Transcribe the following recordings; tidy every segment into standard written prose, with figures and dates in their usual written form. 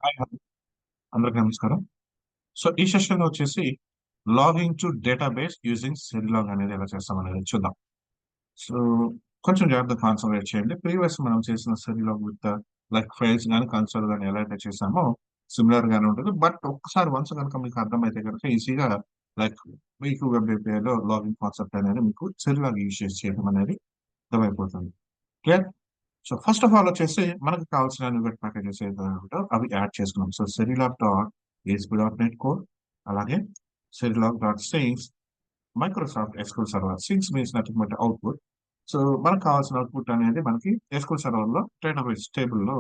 Hi అందరికీ నమస్కారం. So ఈ సెషన్లో వచ్చేసి లాగింగ్ టు డేటాబేస్ యూజింగ్ సెరిలాగ్ అనేది ఎలా చేస్తాం అనేది చూద్దాం. సో కొంచెం జాగ్రత్త కాన్సన్ట్రేట్ చేయండి. ప్రీవియస్ మనం చేసిన సెరిలాగ్ విత్ లైక్ ఫైల్స్ కానీ కన్సోల్ కానీ ఎలా అయితే చేసామో సిమిలర్ గానే ఉంటుంది. బట్ ఒక్కసారి వన్స్ కనుక మీకు అర్థమైతే కనుక ఈజీగా లైక్ మీకు వెబ్ ఏపీఐలో లాగిన్ కాన్సెప్ట్ అనేది మీకు సెరిలాగ్ యూజ్ చేసి చేయడం అనేది అర్థమైపోతుంది. Clear. So first of all వచ్చేసి మనకు కావాల్సిన వెబ్ ప్యాకేజెస్ ఏదైతే ఉంటో అవి యాడ్ చేసుకున్నాం. So Serilog dot ASP dot NET code, అలాగే Serilog dot sinks Microsoft SQL server. Sinks means nothing but output. So మనకు కావాల్సిన అవుట్పుట్ అనేది మనకి ఎస్క్యూఎల్ సర్వర్ లో డేటాబేస్ టేబుల్ లో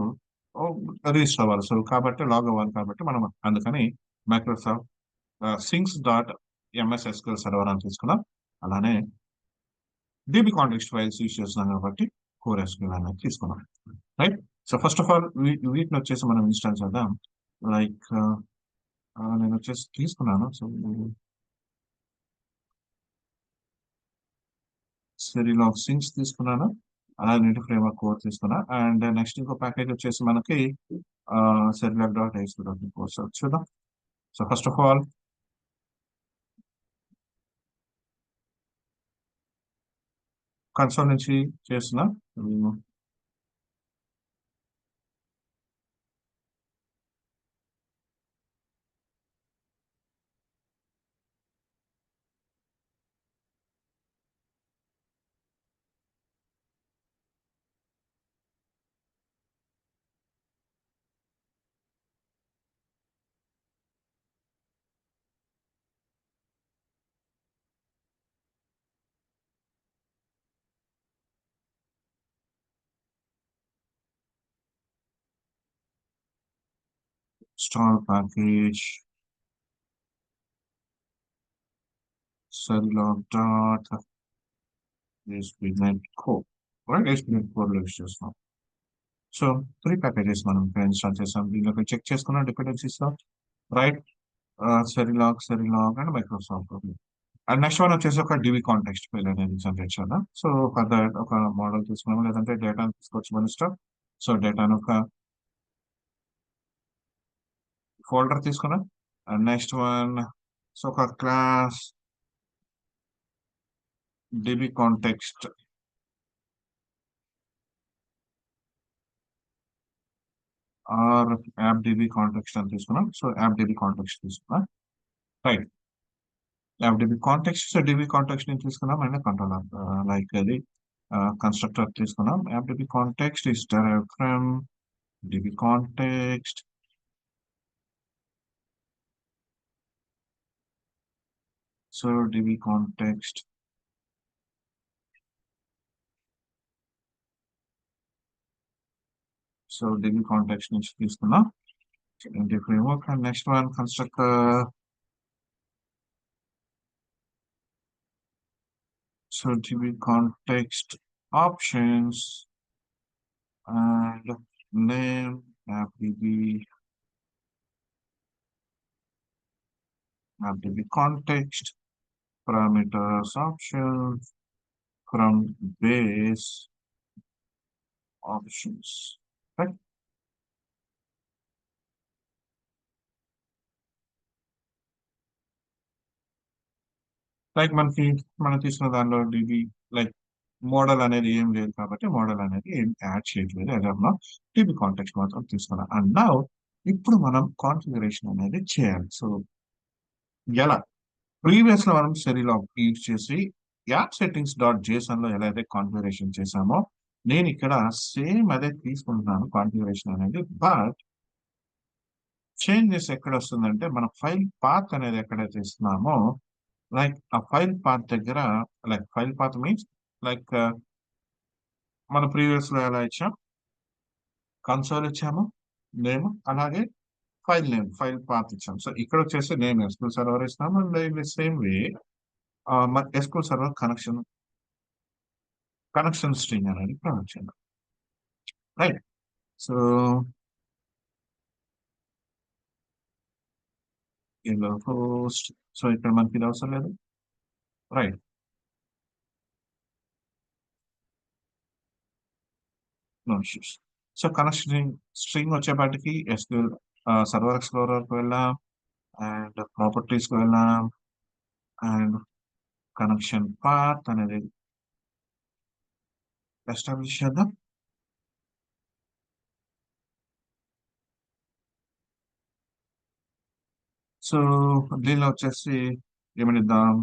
రిజిస్టర్ అవ్వాలి. సో కాబట్టి లాగ్ అవ్వాలి కాబట్టి మనం అందుకని Microsoft sinks dot MS SQL server అని తీసుకున్నాం. అలానే డీబీ కాంటెక్స్ట్ ఫైల్స్ యూజ్ చేస్తున్నాం కాబట్టి కోర్ ఎస్క్యూఎల్ అనేది తీసుకున్నాం. Right. So first of all వీటిని వచ్చేసి మనం ఇన్స్టాల్ చేద్దాం. లైక్ నేను వచ్చేసి తీసుకున్నాను. సో సెరిలాగ్ సింగ్స్ తీసుకున్నాను, అలాగే నేటివ్ ఫ్రేమ్వర్క్ కోర్ తీసుకున్నా. అండ్ నెక్స్ట్ ఇంకో ప్యాకేజ్ వచ్చేసి మనకి Serilog dot ASP dot core చూద్దాం. So first of all console నుంచి చేస్తున్నా. Install package Serilog dot ASP dot core. Right, ASP dot core లో యూస్ చేస్తున్నాం. సో త్రీ ప్యాకేజెస్ మనం ఇక్కడ ఇన్స్టాల్ చేస్తాం. దీనిలో చెక్ చేసుకున్న dependencies right. Serilog and Microsoft. And next one వచ్చేసి ఒక డివి కాంటెక్స్ట్ ఫైల్ అనేది జనరేట్ చేద్దాం. సో ఫర్ దట్ ఒక మోడల్ తీసుకున్నాము, లేదంటే డేటాను తీసుకోవచ్చు మన ఇష్టం. సో డేటాను ఒక ఫోల్డర్ తీసుకున్నాం. అండ్ నెక్స్ట్ వన్ సో ఒక class DB context or app DB context అని తీసుకున్నాం. సో యాప్ డిబి కాంటెక్స్ట్ తీసుకున్నాం. Right. App DB context, so DB context ని తీసుకున్నాం అండ్ కంట్రోలర్ లైక్ అది కన్స్ట్రక్టర్ తీసుకున్నాం. App DB context is derived from DB context. So DB context, so DB context నుంచి తీసుకున్నాం Entity Framework. And next one constructor. So DB context options and name appdb context parameters options from base options. Right. Like మనం తీసుకున్న దానిలో dB like model అనేది ఏం లేదు కాబట్టి model అనేది ఏం యాడ్ చేయట్లేదు. అదే డిబి కాంటెక్స్ట్ మాత్రం తీసుకున్నాం. అండ్ నౌ ఇప్పుడు మనం కాన్ఫిగరేషన్ అనేది చేయాలి. సో ఎలా ప్రీవియస్ లో మనం సెరిలాగ్ యూజ్ చేసి యాప్ సెట్టింగ్స్ డాట్ జేసన్ లో ఎలా అయితే కాన్ఫిగరేషన్ చేసామో నేను ఇక్కడ సేమ్ అదే తీసుకుంటున్నాను కాన్ఫిగరేషన్ అనేది. బట్ చేంజెస్ ఎక్కడ వస్తుందంటే మన ఫైల్ పాత్ అనేది ఎక్కడైతే ఇస్తున్నామో లైక్ ఆ ఫైల్ పాత్ దగ్గర, like file path means like మన ప్రీవియస్ లో ఎలా ఇచ్చాం కన్సోల్ ఇచ్చాము, నేమ్, అలాగే ఫైల్ నేమ్ ఫైల్ పాత్ ఇచ్చాం. సో ఇక్కడ వచ్చేసి నేమ్ ఎస్క్యూఎల్ సర్వర్ ఇస్తాము. అండ్ సేమ్ వే మన ఎస్క్యూఎల్ సర్వర్ కనెక్షన్ స్ట్రింగ్ అనేది ప్రొవైడ్ చేయాలి. రైట్. సో ఇలా హోస్ట్, సో ఇక్కడ మనకి ఇది అవసరం లేదు. Right. No issues. So connection string వచ్చేపాటికి ఎస్క్యూఎల్ సర్వర్ ఎక్స్ప్లోరర్కి వెళ్ళాం, అండ్ ప్రాపర్టీస్కి వెళ్ళాం, అండ్ కనెక్షన్ పాత్ అనేది ఎస్టాబ్లిష్ చేద్దాం. సో దీనిలో వచ్చేసి ఏమనిద్దాం,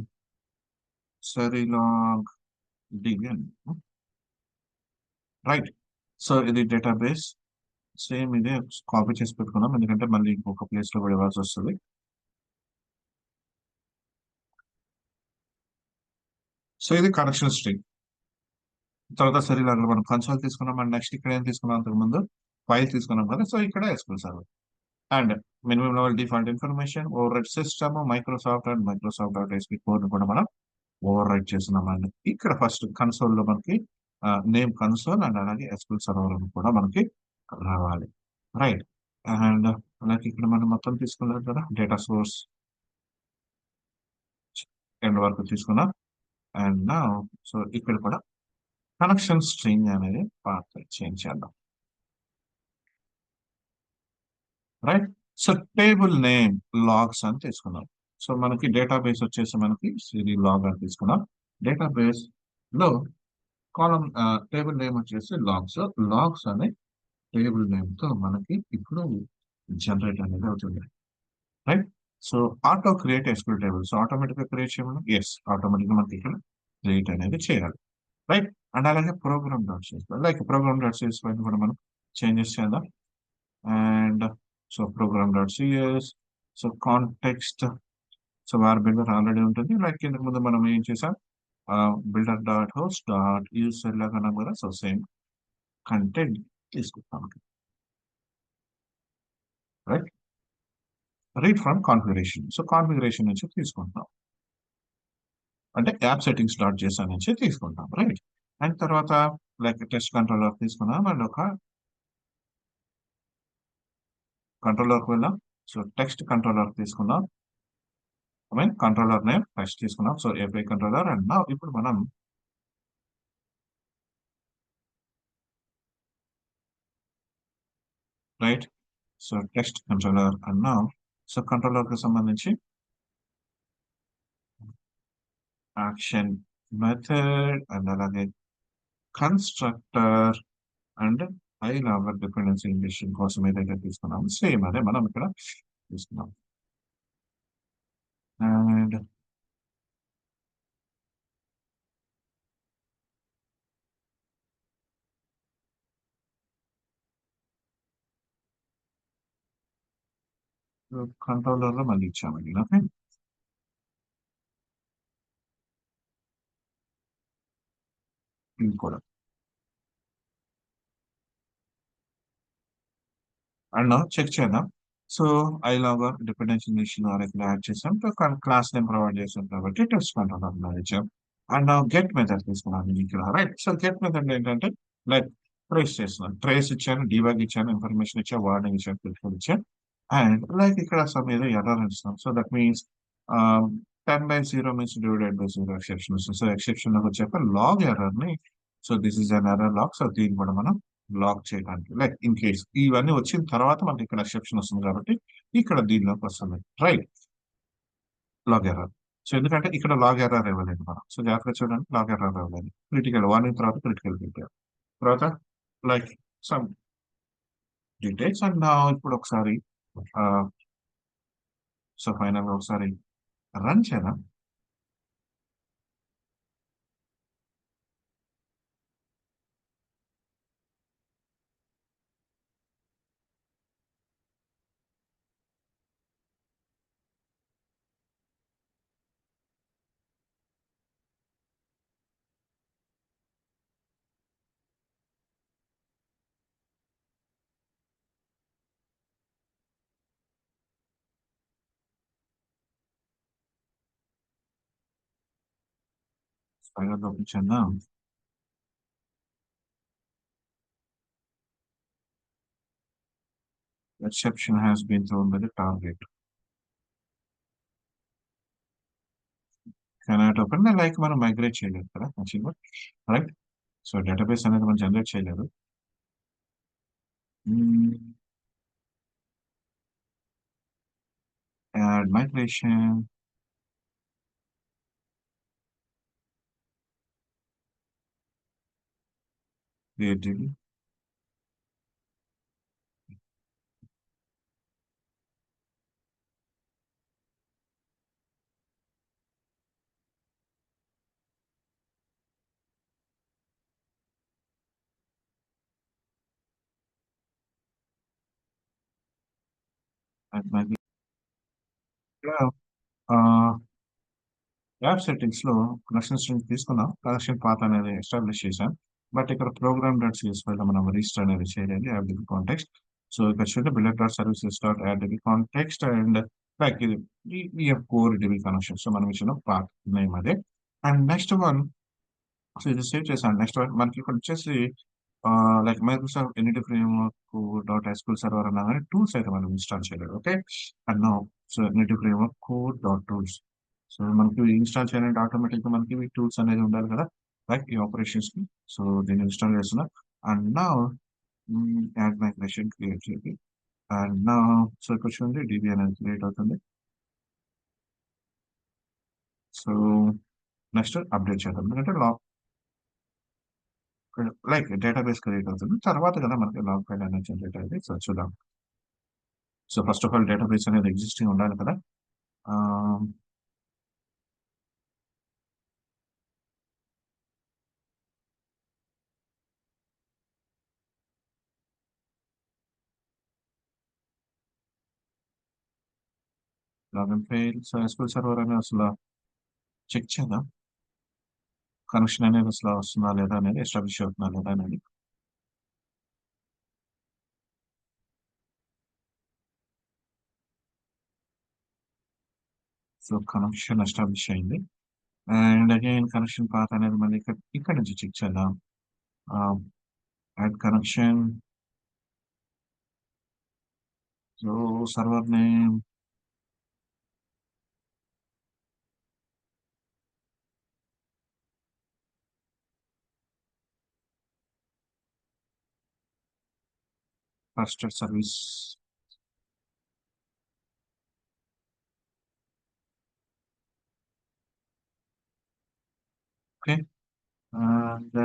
సరిలాగ్ డిఎన్, రైట్. సో ఇది డేటాబేస్, సేమ్ ఇదే కాపీ చేసి పెట్టుకున్నాం, ఎందుకంటే మళ్ళీ ఇంకొక ప్లేస్ లో కూడా ఇవ్వాల్సి వస్తుంది. సో ఇది కనెక్షన్ స్ట్రింగ్. తర్వాత సరిలాగ్ మనం కన్సోల్ తీసుకున్నాం, అండ్ నెక్స్ట్ ఇక్కడ ఏం తీసుకున్నాం, అంతకు ముందు ఫైల్ తీసుకున్నాం కదా, సో ఇక్కడ SQL server and minimum level default information, over right system, Microsoft and Microsoft dot SP code కూడా మనం ఓవర్ రైట్ చేస్తున్నామండి. ఇక్కడ ఫస్ట్ కన్సోల్ లో మనకి నేమ్ కన్సోల్ అండ్ అలాగే ఎస్క్యూఎల్ సర్వర్ అని కూడా మనకి రావాలి, రైట్. అండ్ అలాగే ఇక్కడ మనం మొత్తం తీసుకున్నాం కదా, డేటా సోర్స్ ఎండ్ వరకు తీసుకున్నాం. అండ్ నా సో ఇక్కడ కూడా కనెక్షన్ స్ట్రింగ్ అనేది పార్ట్ చేంజ్ చేద్దాం, right. So table name logs అని తీసుకున్నాం. సో మనకి డేటాబేస్ వచ్చేసి మనకి సిరి లాగ్ అని తీసుకున్నాం. డేటాబేస్ లో కాలం టేబుల్ నేమ్ వచ్చేసి లాగ్స్. లాగ్స్ అనే టేబుల్ నేమ్ తో మనకి ఇప్పుడు జనరేట్ అనేది అవుతుంది, right. So auto create SQL table, so automatic గా క్రియేట్ చేయమని, ఎస్ ఆటోమేటిక్ గా మనకి ఇక్కడ క్రియేట్ అనేది చేయాలి, రైట్. అండ్ అలాగే program dot CS, like program dot CS పైన కూడా మనం చేంజెస్ చేద్దాం. And so program dot CS, so context, so var builder already ఉంటుంది, లైక్ ఇంతకు ముందు మనం ఏం చేసాం, builder dot host dot user లాగా అన్నాం కదా, సో సేమ్ కంటెంట్ తీసుకుంటాం, right. Read from configuration, so configuration నుంచి తీసుకుంటాం, అంటే యాప్ సెట్టింగ్స్ డాట్ చేసాను నుంచి తీసుకుంటాం, రైట్. అండ్ తర్వాత లైక్ టెస్ట్ కంట్రోలర్ తీసుకున్నాం, అండ్ ఒక కంట్రోలర్కి వెళ్ళాం, సో టెక్స్ట్ కంట్రోలర్ తీసుకున్నాం, I mean controller name text తీసుకున్నాం, సో ఏపీ కంట్రోలర్. అండ్ నా ఇప్పుడు మనం రైట్, సో టెక్స్ట్ కంట్రోలర్ అన్నా, సో కంట్రోలర్ కి సంబంధించి యాక్షన్ మెథడ్ అండ్ అలాగే constructor and high level dependency injection కోసం ఏదైతే తీసుకున్నాం సేమ్ అదే మనం ఇక్కడ తీసుకున్నాం. అండ్ కంట్రోలర్ లో మళ్ళీ ఇచ్చామండి, ఓకే. ఇది కూడా అండ్ చెక్ చేద్దాం. So I lover dependency injection ఇక్కడ యాడ్ చేసాం, క్లాస్ నేమ్ ప్రొవైడ్ చేసాం కాబట్టి టెస్ట్ కంట్రోలర్ ఇచ్చాం. అండ్ గెట్ మెథడ్ తీసుకున్నాను ఇక్కడ, రైట్. సో గెట్ మెథడ్ ఏంటంటే లైక్ ట్రేస్ చేస్తున్నాను, ట్రేస్ ఇచ్చాను, డీబాగ్ ఇచ్చాను, ఇన్ఫర్మేషన్ ఇచ్చాను, వార్నింగ్ ఇచ్చాను, క్రిటికల్ ఇచ్చాను. అండ్ లైక్ ఇక్కడ సమ్ ఏదో ఎర్రర్ ఇస్తాం, so that means 10/0 means divided by 0 exception వస్తుంది. సో ఎక్సెప్షన్ లో వచ్చాక లాగ్ ఎర్రర్ ని, so this is an error log, so దీన్ని కూడా మనం లాక్ చేయడానికి, లైక్ ఇన్ కేస్ ఇవన్నీ వచ్చిన తర్వాత మనకి ఇక్కడ ఎక్సెప్షన్ వస్తుంది కాబట్టి ఇక్కడ దీనిలోకి వస్తుంది, రైట్. లాగ్ ఎర్రర్, సో ఎందుకంటే ఇక్కడ లాగ్ ఎర్రర్ ఇవ్వలేదు మనం, సో జాగ్రత్తగా చూడండి, లాగ్ ఎర్రర్ ఇవ్వలేదు. క్రిటికల్ వార్నింగ్ తర్వాత క్రిటికల్ పెట్టారు, తర్వాత లైక్ సమ్ డీటెయిల్స్. అండ్ ఇప్పుడు ఒకసారి సో ఫైనల్ గా ఒకసారి రన్ చేద్దాం. ఫైనల్ ఓపెన్ చేద్దాం. Exception has been thrown by the target. Cannot open, like మనం మైగ్రేట్ చేయలేదు కదా మంచిగా, రైట్. సో డేటాబేస్ అనేది మనం జనరేట్ చేయలేదు. add migration, create DB, add migration. App settings లో కనెక్షన్ స్ట్రింగ్ తీసుకున్నాం, కనెక్షన్ పాత్ అనేది ఎస్టాబ్లిష్ చేశాం. బట్ ఇక్కడ ప్రోగ్రామ్ డాట్ సిఎస్పై లో మనం రిజిస్టర్ అనేది చేయాలి యాప్ డిబి కాంటెక్స్ట్. సో ఇక్కడ చూడండి builder dot services dot app DB context and like ఇది కోర్ డిబి కనెక్షన్. సో మనం ఇచ్చిన పాత్ నేమ్ అదే. అండ్ నెక్స్ట్ వన్, సో ఇది సేవ్ చేశాను. నెక్స్ట్ వన్ మనకి ఇక్కడ వచ్చేసి like Microsoft NET framework dot SQL server అన్నా కానీ టూల్స్ అయితే మనం ఇన్స్టాల్ చేయలేదు. Okay, and no so NET framework code dot tools. So మనకి ఇన్స్టాల్ చేయాలంటే ఆటోమేటిక్ గా మనకి టూల్స్ అనేది ఉండాలి కదా, లైక్ ఈ ఆపరేషన్స్ కి. సో దీన్ని ఇన్స్టాల్ చేస్తున్నా. అండ్ నా యాడ్ మైగ్రేషన్ క్రియేట్ చేయాలి. అండ్ నా సో ఇక్కడ చూడండి డిబి అనేది క్రియేట్ అవుతుంది. సో నెక్స్ట్ అప్డేట్ చేద్దాం, ఎందుకంటే లాగ్ లైక్ డేటాబేస్ క్రియేట్ అవుతుంది తర్వాత కదా మనకి లాగ్ ఫైల్ అనేది జనరేట్ అయ్యేది. సో చూద్దాం. So first of all database అనేది ఎగ్జిస్టింగ్ ఉండాలి కదా. Login fail. So SQL server అనేది అసలు చెక్ చేద్దాం, కనెక్షన్ అనేది అసలు వస్తుందా లేదా అనేది, ఎస్టాబ్లిష్ అవుతుందా లేదా అనేది. సో కనెక్షన్ ఎస్టాబ్లిష్ అయింది. అండ్ అగైన్ కనెక్షన్ పాత్ అనేది మళ్ళీ ఇక్కడ నుంచి చెక్ చేద్దాం. Add connection. So server name trusted service. Okay, and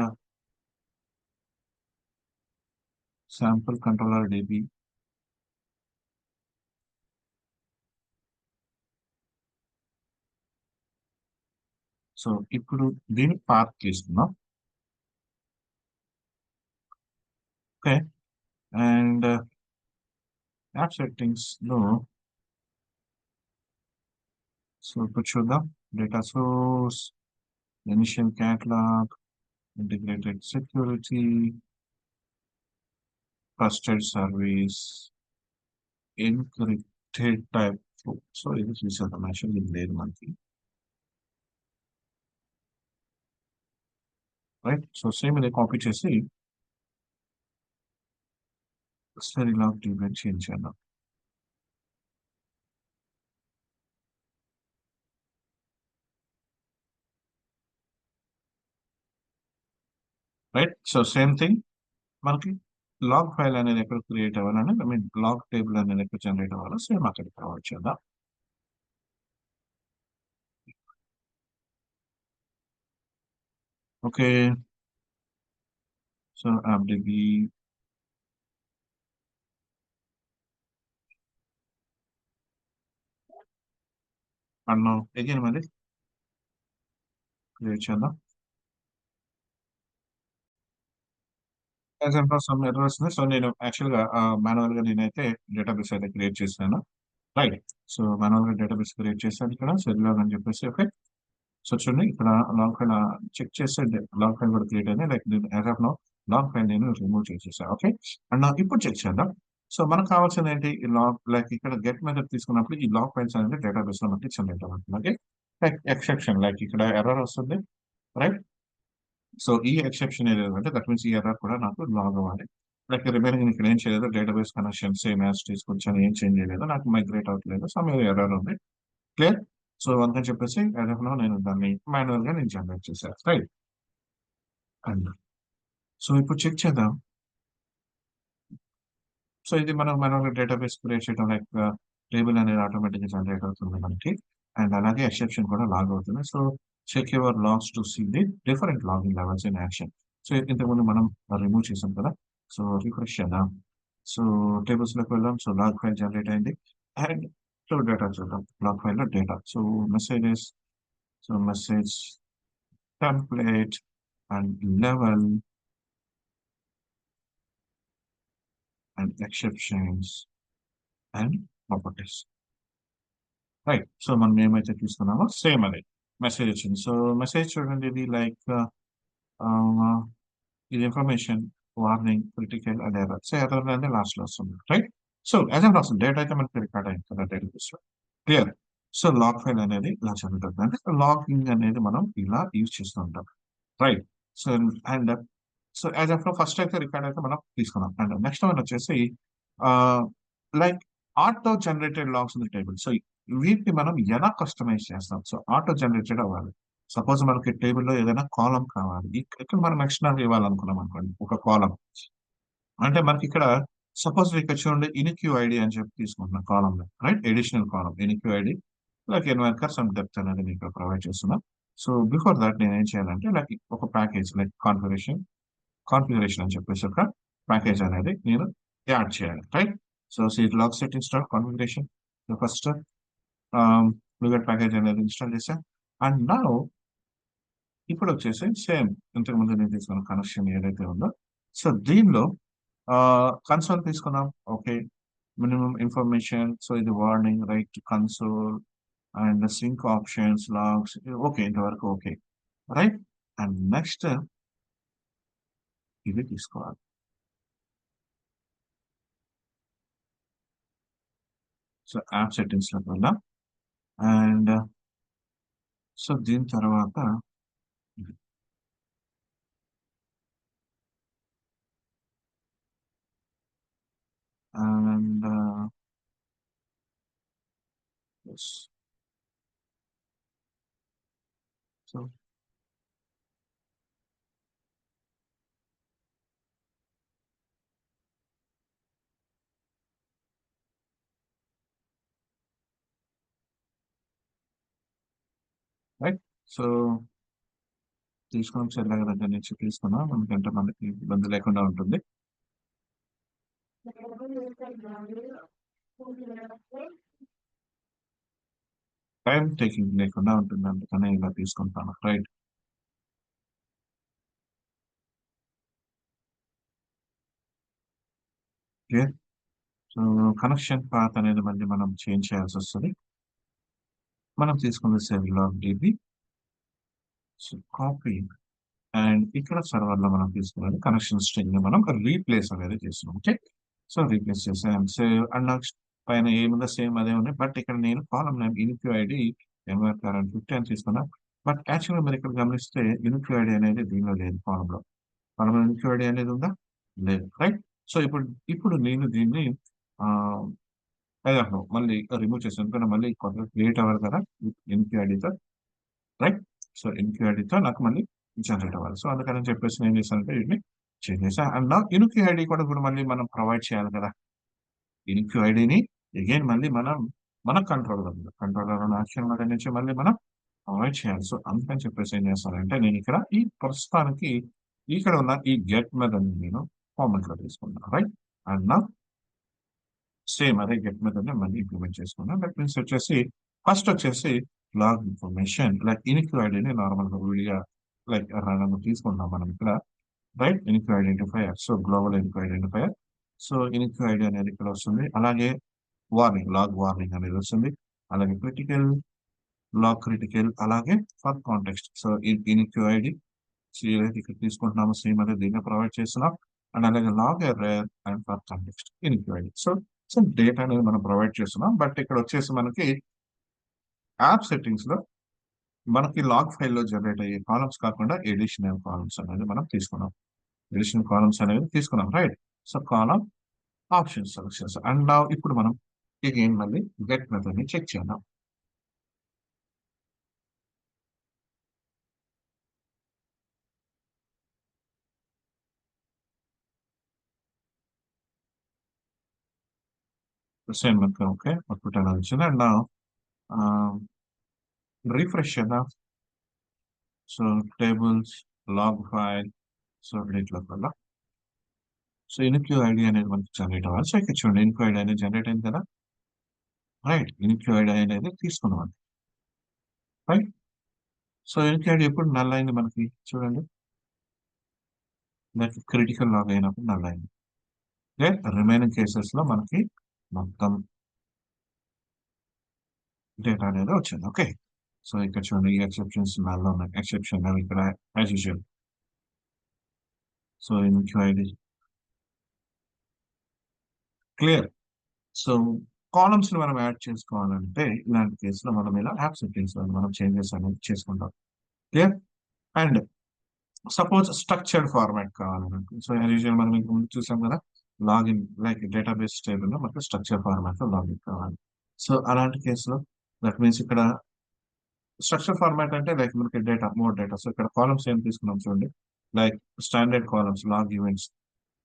sample controller dB. So ఇప్పుడు దీన్ని పాత్ తీసుకుందాం. ఓకే, అండ్ యాప్ సెట్టింగ్స్ లో సో ఇప్పుడు చూద్దాం. Data source, initial catalogue, integrated security, trusted service, encrypted type. So ఇది చూసేద్దాం, actually ఇది లేదు మనకి. రైట్, సో సేమ్ ఇదే కాపీ చేసి సెరిలాగ్ డిబి చేంజ్ చేద్దాం. రైట్, సో సేమ్ థింగ్ మనకి లాగ్ ఫైల్ అనేది ఎక్కడ క్రియేట్ అవ్వాలని, ఐ మీన్ లాగ్ టేబుల్ అనేది ఎక్కడ జనరేట్ అవ్వాలో సేమ్ అక్కడ ప్రొవైడ్ చేద్దాం. ఓకే, సో యాప్డిబి అన్నాం అగైన్ మళ్ళీ క్రియేట్ చేద్దాం. ఎగ్జాంపుల్ సమ్ ఎర్రర్స్ సో నేను యాక్చువల్గా మాన్యువల్ గా నేనైతే డేటాబేస్ అయితే క్రియేట్ చేశాను. రైట్, సో మాన్యువల్ గా డేటాబేస్ క్రియేట్ చేశాను ఇక్కడ సెరిలాగ్ అని చెప్పేసి. ఓకే, సో చూడండి ఇక్కడ లాగ్ ఫైల్ చెక్ చేస్తే లాగ్ ఫైల్ కూడా క్రియేట్ అయింది. Like as of now log file నేను రిమూవ్ చేసేసాను. ఓకే, అండ్ ఇప్పుడు చెక్ చేద్దాం. సో మనకు కావాల్సింది ఏంటి, ఈ లాగ్ లైక్ ఇక్కడ గెట్ మెథడ్ తీసుకున్నప్పుడు ఈ లాగ్ ఫైల్స్ అనేది డేటాబేస్ లో మనకి జనరేట్ అవుతుంది. ఓకే, లైక్ ఎక్సెప్షన్ లైక్ ఇక్కడ ఎర్రర్ వస్తుంది. రైట్, సో ఈ ఎక్సెప్షన్ ఏదంటే దట్ మీన్స్ ఈ ఎర్రర్ కూడా నాకు లాగ్ అవ్వాలి. లైక్ రిమైనింగ్ ఇక్కడ ఏం చేయలేదు, డేటాబేస్ కనెక్షన్ సేమ్ యాజ్ తీసుకొచ్చాను, ఏం చేంజ్ చేయలేదు, నాకు మైగ్రేట్ అవ్వట్లేదు, సమ్ ఎర్రర్ ఉంది. క్లియర్. సో అందుకని చెప్పేసి యాజ్ ఆఫ్ నో నేను దాన్ని మాన్యువల్ గా నేను జనరేట్ చేశాను. రైట్, అండ్ సో ఇప్పుడు చెక్ చేద్దాం. సో ఇది మనం డేటాబేస్ క్రియేట్ చేయడం లైక్ టేబుల్ అనేది ఆటోమేటిక్గా జనరేట్ అవుతుంది మనకి. అండ్ అలాగే ఎక్సెప్షన్ కూడా లాగ్ అవుతుంది. So check your logs to see the different login levels in action. So ఇంతకుముందు మనం రిమూవ్ చేసాం కదా. సో రిఫ్రెష్ చేద్దాం. సో టేబుల్స్ లోకి వెళ్దాం. సో లాగ్ ఫైల్ జనరేట్ అయింది. అండ్ సో డేటా చూద్దాం. లాగ్ ఫైల్ లో data. So messages, so message template and level and exceptions and properties. Right. So మనం ఏమైతే తీసుకున్నామో సేమ్ అదే మెసేజ్ వచ్చింది. సో మెసేజ్ చూడండి, ఇది లైక్ ఇది information, warning, critical and error. So error అనేది లాస్ట్ లో వస్తుంది. రైట్. సో యాజ్ ఆఫ్ వస్తుంది డేటా అయితే మనకి రికార్డ్ అయింది కదా డేటాబేస్ లో. క్లియర్. సో లాగ్ ఫైల్ అనేది ఇలా జరుగుతుంది. అంటే లాగింగ్ అనేది మనం ఇలా యూజ్ చేస్తూ ఉంటాం. Right. So and so as of first అయితే రికార్డ్ అయితే మనం తీసుకున్నాం. అండ్ నెక్స్ట్ వన్ వచ్చేసి like auto generated logs in table. So వీటిని మనం ఎలా కస్టమైజ్ చేస్తాం. సో ఆటో జనరేటెడ్ అవ్వాలి. సపోజ్ మనకి టేబుల్లో ఏదైనా కాలం కావాలి. ఇక్కడ మనం ఎక్స్టర్నల్ ఇవ్వాలనుకున్నాం అనుకోండి ఒక కాలం. అంటే మనకి ఇక్కడ సపోజ్ ఇక్కడ చూడండి ఇన్క్యూ ఐడి అని చెప్పి తీసుకుంటున్నాం కాలం, రైట్. ఎడిషనల్ కాలం ఇన్క్యూ ఐడి లైక్ ఎన్వైకర్ సమ్ డెప్త్ అనేది మీకు ప్రొవైడ్ చేస్తున్నాం. సో బిఫోర్ దాట్ నేను ఏం చేయాలంటే లైక్ ఒక ప్యాకేజ్ లైక్ కాన్ఫిగరేషన్ అని చెప్పేసి ఒక ప్యాకేజ్ అనేది నేను యాడ్ చేయాలి. Right. So Serilog set install configuration first NuGet package అనేది ఇన్స్టాల్ చేశాను. అండ్ నా ఇప్పుడు వచ్చేసి సేమ్ ఇంతకు ముందు నేను తీసుకున్న కనెక్షన్ ఏదైతే ఉందో సో దీనిలో కన్సోల్ తీసుకున్నాం. ఓకే. Minimum information. సో ఇది warning, right to console and sink options, logs. Okay, ఇంతవరకు ఓకే. రైట్. అండ్ నెక్స్ట్ ఇది తీసుకోవాలి. సో యాప్ సెట్టింగ్స్ లోకి వెళ్దాం. అండ్ సో దీని తర్వాత అండ్ సో రైట్. సో తీసుకున్నాం చెల్లె దగ్గర నుంచి తీసుకున్నాం ఎందుకంటే మనకి ఇబ్బంది లేకుండా ఉంటుంది. టైం టేకింగ్ లేకుండా ఉంటుంది, అందుకనే ఇలా తీసుకుంటాను. Right. Okay. So connection path అనేది మళ్ళీ మనం చేంజ్ చేయాల్సి వస్తుంది. మనం తీసుకున్న save log DB. So copy and ఇక్కడ సర్వర్ లో మనం తీసుకున్నది కనెక్షన్ స్ట్రింగ్ ని మనం రీప్లేస్ అనేది చేస్తున్నాం. ఓకే. సో రీప్లేస్ చేసాం. సేవ్ అండ్ నెక్స్ట్ పైన ఏముందో సేమ్ అదే ఉన్నాయి. బట్ ఇక్కడ నేను column name unique ID MR current 50 అని తీసుకున్నా. బట్ యాక్చువల్గా మీరు ఇక్కడ గమనిస్తే ఇన్క్యూ ఐడి అనేది దీనిలో లేదు. కాలంలో కాలంలో ఇన్క్యూ ఐడి అనేది ఉందా? లేదు. రైట్. సో ఇప్పుడు ఇప్పుడు నేను దీన్ని ఆ, మళ్ళీ రిమూవ్ చేసాను ఎందుకంటే మళ్ళీ కొత్తగా క్రియేట్ అవ్వాలి కదా ఇన్క్యూ ఐడితో. రైట్. సో ఇన్క్యూ ఐడితో నాకు మళ్ళీ జనరేట్ అవ్వాలి. సో అందుకని చెప్పేసి నేను ఏం చేశానంటే వీటిని చేంజ్ చేశాను. అండ్ నా ఇన్క్యూ ఐడి కూడా ఇప్పుడు మళ్ళీ మనం ప్రొవైడ్ చేయాలి కదా. ఇన్క్యూ ఐడిని అగైన్ మళ్ళీ మనం మన కంట్రోలర్ ఉన్న యాక్షన్ దగ్గర నుంచి మళ్ళీ మనం ప్రొవైడ్ చేయాలి. సో అందుకని చెప్పేసి ఏం చేస్తానంటే నేను ఇక్కడ ఈ ప్రస్తుతానికి ఇక్కడ ఉన్న ఈ గెట్ మెథడ్ నేను ఫార్మెట్ లో తీసుకున్నాను. రైట్. అండ్ నా సేమ్ అదే గెట్ మెథడ్ ని మళ్ళీ ఇంప్లిమెంట్ చేసుకున్నాం. దట్ మీన్స్ వచ్చేసి ఫస్ట్ వచ్చేసి లాగ్ ఇన్ఫర్మేషన్ లైక్ ఇన్క్యూ ఐడిని నార్మల్ గా విడిగా లైక్ రన్ తీసుకుంటాం మనం ఇక్కడ. Right. Unique identifier. So global unique identifier. So unique ID అనేది ఇక్కడ వస్తుంది. అలాగే వార్నింగ్, లాగ్ వార్నింగ్ అనేది వస్తుంది. అలాగే క్రిటికల్, లాగ్ క్రిటికల్, అలాగే for context. So unique ID ఏదైతే ఇక్కడ తీసుకుంటున్నామో సేమ్ అనేది దీన్ని ప్రొవైడ్ చేస్తున్నాం. అండ్ అలాగే log error and for context unique ID. So so data అనేది మనం ప్రొవైడ్ చేస్తున్నాం. బట్ ఇక్కడ వచ్చేసి మనకి యాప్ సెట్టింగ్స్ లో మనకి లాగ్ ఫైల్లో జనరేట్ అయ్యే కాలమ్స్ కాకుండా ఎడిషనల్ కాలమ్స్ అనేది మనం తీసుకున్నాం. ఎడిషనల్ కాలమ్స్ అనేది తీసుకున్నాం. Right. So column options select చేస్తాం. అండ్ ఇప్పుడు మనం అగైన్ మళ్ళీ గెట్ మెథడ్ ని చెక్ చేద్దాం. సేమ్ మనకి ఓకే అవుట్పుట్ అనేది వచ్చింది. అండ్ రిఫ్రెష్ చేద్దాం. So tables log file, so వీటిలోకి వెళ్దాం. సో ఇన్క్యూ ఐడి అనేది మనకి జనరేట్ అవ్వాలి. సో ఇక్కడ చూడండి ఇన్క్యూ ఐడి అనేది జనరేట్ అయింది కదా, రైట్. ఇన్క్యూ ఐడి అనేది తీసుకున్నాం, రైట్. సో ఇన్క్యూ ఐడి ఎప్పుడు నల్ అయింది మనకి చూడండి, దానికి క్రిటికల్ లాగ్ అయినప్పుడు నల్ అయింది. రిమైనింగ్ కేసెస్ లో మనకి మొత్తం డేటా అనేది వచ్చింది. ఓకే. సో ఇక్కడ చూడండి ఈ ఎక్సెప్షన్స్ నల్ ఉన్నాయి, ఎక్సెప్షన్ ఇక్కడ as usual. So unique ID clear. So columns ని మనం యాడ్ చేసుకోవాలంటే ఇలాంటి కేసులో మనం ఇలా యాప్ సెట్టింగ్స్ మనం చేంజెస్ అనేది చేసుకుంటాం. Clear. And suppose structured format కావాలనుకో, సో యాజ్ యూజువల్ మనం ఇంక ముందు చూసాం కదా, లాగిన్ లైక్ డేటాబేస్ టేబుల్ లో మనకి స్ట్రక్చర్ ఫార్మాట్ లో లాగిన్ కావాలి. సో అలాంటి కేసులో దట్ మీన్స్ ఇక్కడ స్ట్రక్చర్ ఫార్మాట్ అంటే లైక్ మనకి డేటా మోర్ డేటా. సో ఇక్కడ కాలమ్స్ ఏం తీసుకున్నాం చూడండి, like standard columns log events,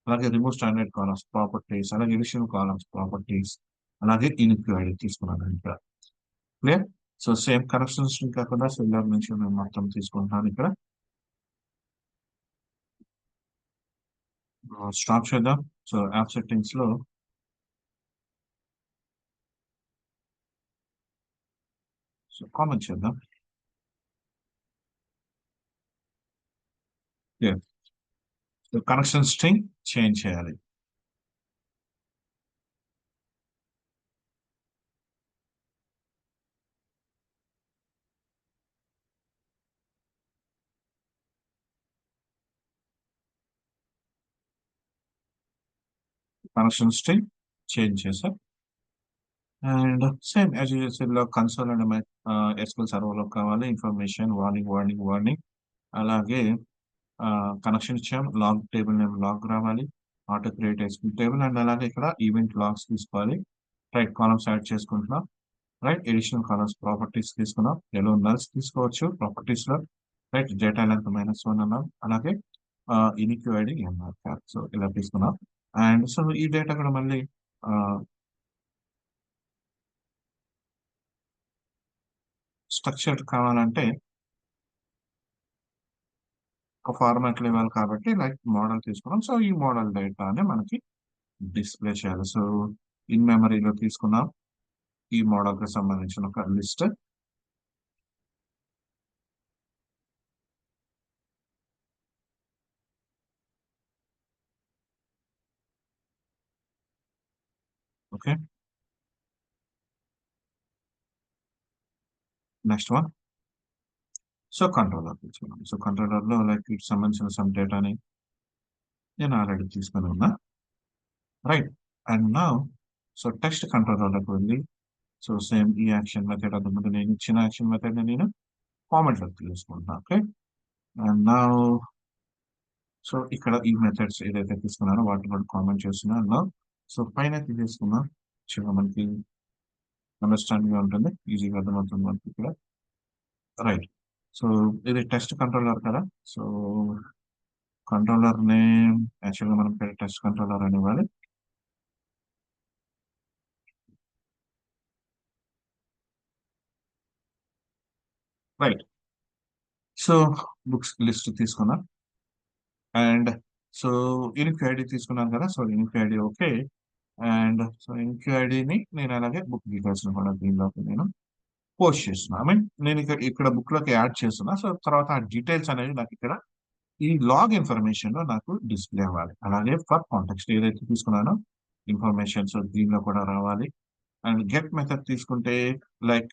అలాగే రిమూవ్ స్టాండర్డ్ కాలమ్స్ ప్రాపర్టీస్, అలాగే ఎడిషనల్ కాలమ్స్ ప్రాపర్టీస్, అలాగే ఇన్క్యూ ఐడి తీసుకున్నాను ఇక్కడ. క్లియర్. సో సేమ్ కనెక్షన్స్ కాకుండా సెల్లర్ నుంచి మేము మొత్తం తీసుకుంటున్నాను ఇక్కడ. స్టాప్ చేద్దాం. సో యాప్ సెట్టింగ్స్ లో సో కామెంట్ చేద్దాం. సో కనెక్షన్ స్ట్రింగ్ చేంజ్ చేయాలి. కనెక్షన్ స్ట్రింగ్ చేంజ్ చేసాం. అండ్ సేమ్ యాజ్ యూజువల్ లో కన్సోల్ అండ్ ఎస్క్యూఎల్ సర్వర్ లో కావాలి ఇన్ఫర్మేషన్ వార్నింగ్ వార్నింగ్ వార్నింగ్, అలాగే కనెక్షన్ ఇచ్చాం. లాగ్ టేబుల్ నేమ్ లాగ్ రావాలి, auto create SQL table, and అలాగే ఇక్కడ ఈవెంట్ లాగ్స్ తీసుకోవాలి. రైట్. కాలమ్స్ యాడ్ చేసుకుంటున్నాం, రైట్. ఎడిషనల్ కాలమ్స్ ప్రాపర్టీస్ తీసుకున్నాం, ఎల్లో నల్స్ తీసుకోవచ్చు ప్రాపర్టీస్ లో, రైట్. డేటా లెంత్ -1 అన్నాం, అలాగే ఇనిక్యూ ఐడి ఎంఆర్. సో ఇలా తీసుకున్నాం. అండ్ సో ఈ డేటా కూడా మళ్ళీ స్ట్రక్చర్ కావాలంటే ఒక ఫార్మాట్ లో ఇవ్వాలి కాబట్టి లైక్ మోడల్ తీసుకున్నాం. సో ఈ మోడల్ డేటాని మనకి డిస్ప్లే చేయాలి. సో ఇన్ మెమరీలో తీసుకున్నాం ఈ మోడల్ కి సంబంధించిన ఒక list. Okay. Next one. So controller తీసుకున్నాం. సో కంట్రోలర్ లో లైక్ ఇటు సంబంధించిన సమ్ డేటాని నేను ఆల్రెడీ తీసుకుని ఉన్నా, రైట్. అండ్ నా సో టెక్స్ట్ కంట్రోలర్లోకి వెళ్ళి సో సేమ్ ఈ యాక్షన్ మెథడ్ అంతకుముందు నేను ఇచ్చిన యాక్షన్ మెథడ్ ని నేను కామెంట్ లోకి తీసుకుంటున్నా. ఓకే. అండ్ నా సో ఇక్కడ ఈ మెథడ్స్ ఏదైతే తీసుకున్నానో వాటిని కూడా కామెంట్ చేస్తున్నాను. సో పైన తీసుకున్నా చిన్న మనకి అండర్స్టాండింగ్ గా ఉంటుంది, ఈజీగా అర్థమవుతుంది మనకి ఇక్కడ, రైట్. సో ఇది టెస్ట్ కంట్రోలర్ కదా, సో కంట్రోలర్ నేమ్ యాక్చువల్గా మనం టెస్ట్ కంట్రోలర్ అని ఇవ్వాలి. రైట్. సో బుక్స్ లిస్ట్ తీసుకున్నా. అండ్ సో ఇన్క్యూ ఐడి తీసుకున్నాను కదా, so unique ID okay. And so unique ఐడిని నేను అలాగే బుక్ డీటెయిల్స్ కూడా దీనిలోకి నేను పోస్ట్ చేస్తున్నా. ఐ మీన్ నేను ఇక్కడ ఇక్కడ బుక్ లోకి యాడ్ చేస్తున్నా. సో తర్వాత ఆ డీటెయిల్స్ అనేవి నాకు ఇక్కడ ఈ లాగ్ ఇన్ఫర్మేషన్ లో నాకు డిస్ప్లే అవ్వాలి. అలాగే ఫర్ కాంటెక్స్ట్ ఏదైతే తీసుకున్నానో ఇన్ఫర్మేషన్ సో దీనిలో కూడా రావాలి. అండ్ గెట్ మెథడ్ తీసుకుంటే like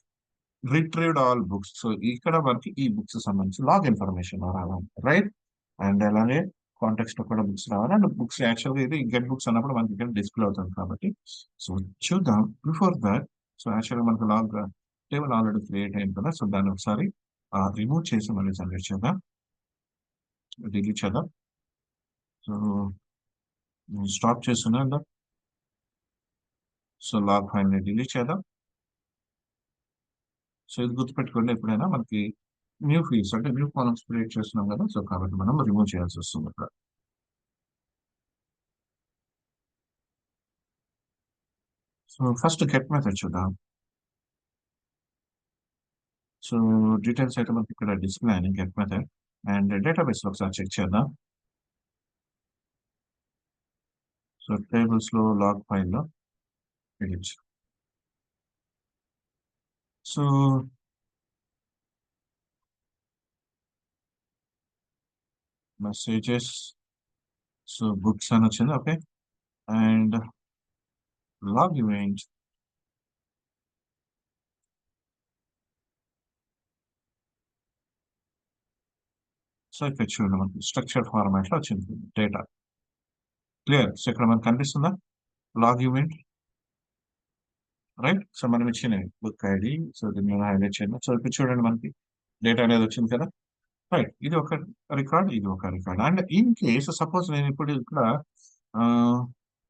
retrieved all books, so ఇక్కడ మనకి ఈ బుక్స్ సంబంధించి లాగ్ ఇన్ఫర్మేషన్ రావాలి, రైట్. అండ్ అలాగే కాంటెక్స్ట్ లో కూడా బుక్స్ రావాలి. అండ్ బుక్స్ యాక్చువల్గా ఇది గెట్ బుక్స్ అన్నప్పుడు మనకి ఇక్కడ డిస్ప్లే అవుతుంది కాబట్టి సో చూద్దాం. బిఫోర్ దట్ సో యాక్చువల్గా మనకు లాగ్ టేబుల్ ఆల్రెడీ క్రియేట్ అయింది కదా, సో దాన్ని ఒకసారి రిమూవ్ చేసి మళ్ళీ జనరేట్ చేద్దాం, డిలీట్ చేద్దాం. సో స్టాప్ చేస్తున్నా. సో లాగ్ ఫైల్ ని డిలీట్ చేద్దాం. సో ఇది గుర్తుపెట్టుకోండి, ఎప్పుడైనా మనకి న్యూ ఫీల్డ్స్ అంటే న్యూ కాలమ్స్ క్రియేట్ చేస్తున్నాం కదా, సో కాబట్టి మనం రిమూవ్ చేయాల్సి వస్తుంది ఇక్కడ. సో ఫస్ట్ గెట్ మెథడ్ చూద్దాం. సో డీటెయిల్స్ అయితే మనకి ఇక్కడ డిస్ప్లే అని గెట్ మెథడ్ అండ్ డేటాబేస్ లో ఒకసారి చెక్ చేద్దాం. సో టేబుల్స్ లో లాగ్ ఫైల్ లో edit. So messages, so books అని వచ్చింది. Okay, and log event. So ఇక్కడ చూడండి మనకి స్ట్రక్చర్ ఫార్మాట్ లో వచ్చింది డేటా. క్లియర్. సో ఇక్కడ మనకు కనిపిస్తుందా లాగ్ ఈవెంట్, రైట్? సో మనం ఇచ్చిన బుక్ ఐడి, సో దీన్ని మీద హైలైట్ చేయండి. సో ఇప్పుడు చూడండి మనకి డేటా అనేది వచ్చింది కదా, రైట్? ఇది ఒక రికార్డ్, ఇది ఒక record. And in case suppose నేను ఇప్పుడు ఇక్కడ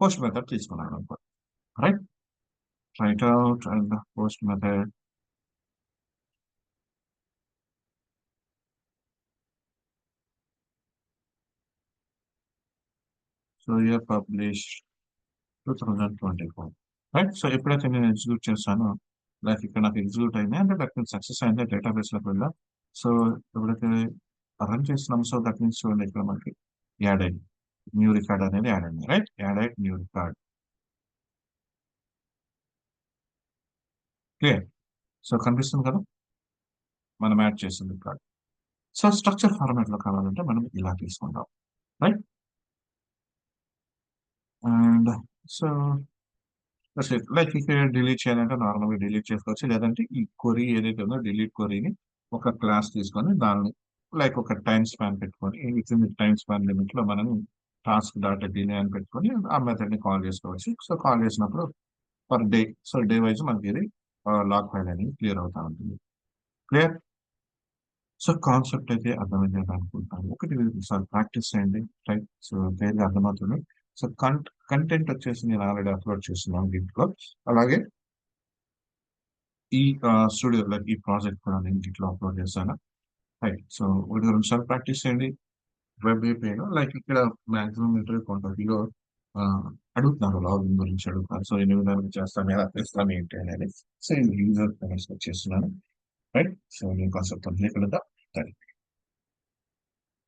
పోస్ట్ మెథడ్ తీసుకున్నాను అనుకో, right? Right out and post method. So year publish 2024, right? So ఎప్పుడైతే నేను ఎగ్జిక్యూట్ చేస్తానో, లైక్ ఇక్కడ నాకు ఎగ్జిక్యూట్ అయింది అంటే దట్ మీన్స్ సక్సెస్ అయింది, డేటాబేస్ లోకి వెళ్ళా. సో ఎప్పుడైతే రన్ చేస్తున్నాం, సో దట్ మీన్స్ చూడండి ఇక్కడ మనకి యాడ్ అయింది, న్యూ రికార్డ్ అనేది యాడ్ అయింది, రైట్? యాడ్ అయింది న్యూ రికార్డ్. క్లియర్. సో కనిపిస్తుంది కదా మనం యాడ్ చేసిన రికార్డ్. సో స్ట్రక్చర్ ఫార్మాట్ లో కావాలంటే మనం ఇలా తీసుకుంటాం, రైట్? అండ్ సో లైక్ ఇక్కడ డిలీట్ చేయాలంటే నార్మల్గా డిలీట్ చేసుకోవచ్చు, లేదంటే ఈ క్వరీ ఏదైతే ఉందో డిలీట్ క్వరీని ఒక క్లాస్ తీసుకొని దాన్ని లైక్ ఒక టైం స్పాన్ పెట్టుకొని with in time span limit లో మనం టాస్క్ డాటా డిలే అని పెట్టుకొని ఆ మెథడ్ ని కాల్ చేసుకోవచ్చు. సో కాల్ చేసినప్పుడు per day, so day wise మనకి ఇది లాగ్ ఫైల్ అనేది క్లియర్ అవుతా ఉంటుంది. క్లియర్. సో కాన్సెప్ట్ అయితే అర్థమైంది అనుకుంటాను. ఒకటి సార్ ప్రాక్టీస్ చేయండి, రైట్? సో క్లియర్గా అర్థమవుతుంది. సో కంటెంట్ వచ్చేసి నేను ఆల్రెడీ అప్లోడ్ చేస్తున్నాను దీంట్లో. అలాగే ఈ స్టూడియో లైక్ ఈ ప్రాజెక్ట్ కూడా నేను దీంట్లో అప్లోడ్ చేశాను, రైట్? సో ఒకటి రెండు సార్లు ప్రాక్టీస్ చేయండి. వెబ్ ఏపీఐలో లైక్ ఇక్కడ మాక్సిమం ఇంటర్వ్యూ పాయింట్ ఆఫ్ వ్యూలో అడుగుతున్నారు, లాగిన్ గురించి అడుగుతున్నారు. సో ఎన్ని విధాలుగా చేస్తాను, ఎలా చేస్తాను ఏంటి అనేది. సో ఈ యూజర్ చేస్తున్నాను, రైట్? సో నేను కాన్సెప్ట్ క్లియర్ కదా.